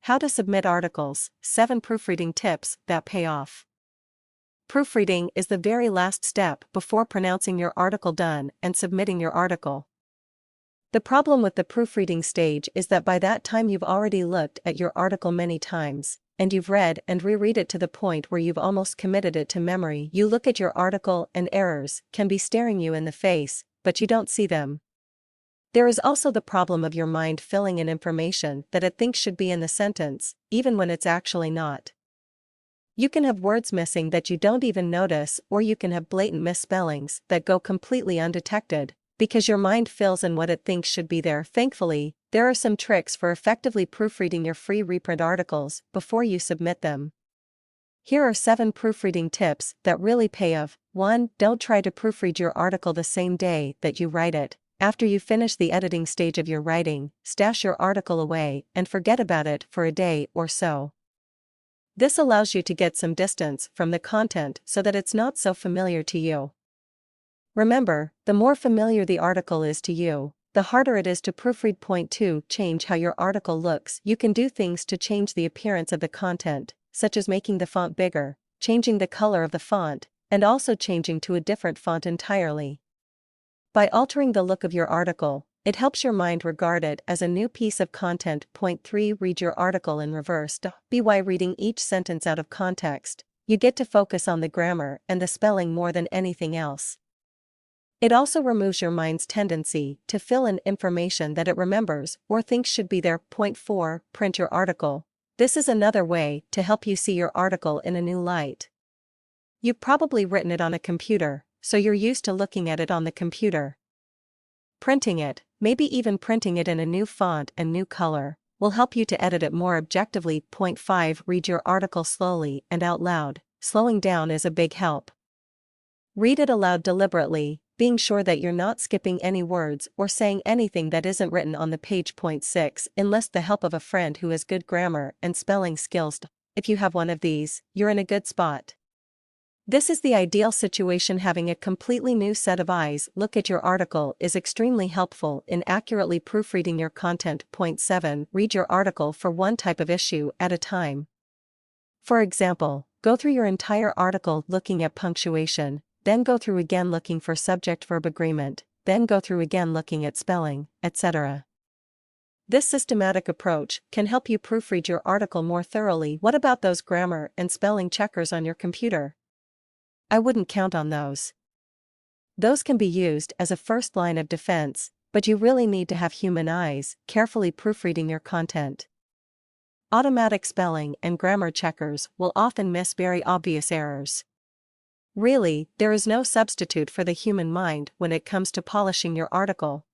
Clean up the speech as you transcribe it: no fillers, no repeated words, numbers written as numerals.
How to submit articles, 7 proofreading tips that pay off. Proofreading is the very last step before pronouncing your article done and submitting your article. The problem with the proofreading stage is that by that time you've already looked at your article many times, and you've read and reread it to the point where you've almost committed it to memory. You look at your article and errors can be staring you in the face, but you don't see them. There is also the problem of your mind filling in information that it thinks should be in the sentence, even when it's actually not. You can have words missing that you don't even notice, or you can have blatant misspellings that go completely undetected, because your mind fills in what it thinks should be there. Thankfully, there are some tricks for effectively proofreading your free reprint articles before you submit them. Here are 7 proofreading tips that really pay off. 1. Don't try to proofread your article the same day that you write it. After you finish the editing stage of your writing, stash your article away and forget about it for a day or so. This allows you to get some distance from the content so that it's not so familiar to you. Remember, the more familiar the article is to you, the harder it is to proofread. Point 2. Change how your article looks. You can do things to change the appearance of the content, such as making the font bigger, changing the color of the font, and also changing to a different font entirely. By altering the look of your article, it helps your mind regard it as a new piece of content. Point 3. Read your article in reverse. By reading each sentence out of context, you get to focus on the grammar and the spelling more than anything else. It also removes your mind's tendency to fill in information that it remembers or thinks should be there. Point 4. Print your article. This is another way to help you see your article in a new light. You've probably written it on a computer, so you're used to looking at it on the computer. Printing it, maybe even printing it in a new font and new color, will help you to edit it more objectively. Point 5. Read your article slowly and out loud. Slowing down is a big help. Read it aloud deliberately, being sure that you're not skipping any words or saying anything that isn't written on the page. Point 6. Enlist the help of a friend who has good grammar and spelling skills. If you have one of these, you're in a good spot. This is the ideal situation. Having a completely new set of eyes look at your article is extremely helpful in accurately proofreading your content. Point 7. Read your article for one type of issue at a time. For example, go through your entire article looking at punctuation, then go through again looking for subject-verb agreement, then go through again looking at spelling, etc. This systematic approach can help you proofread your article more thoroughly. What about those grammar and spelling checkers on your computer? I wouldn't count on those. Those can be used as a first line of defense, but you really need to have human eyes carefully proofreading your content. Automatic spelling and grammar checkers will often miss very obvious errors. Really, there is no substitute for the human mind when it comes to polishing your article.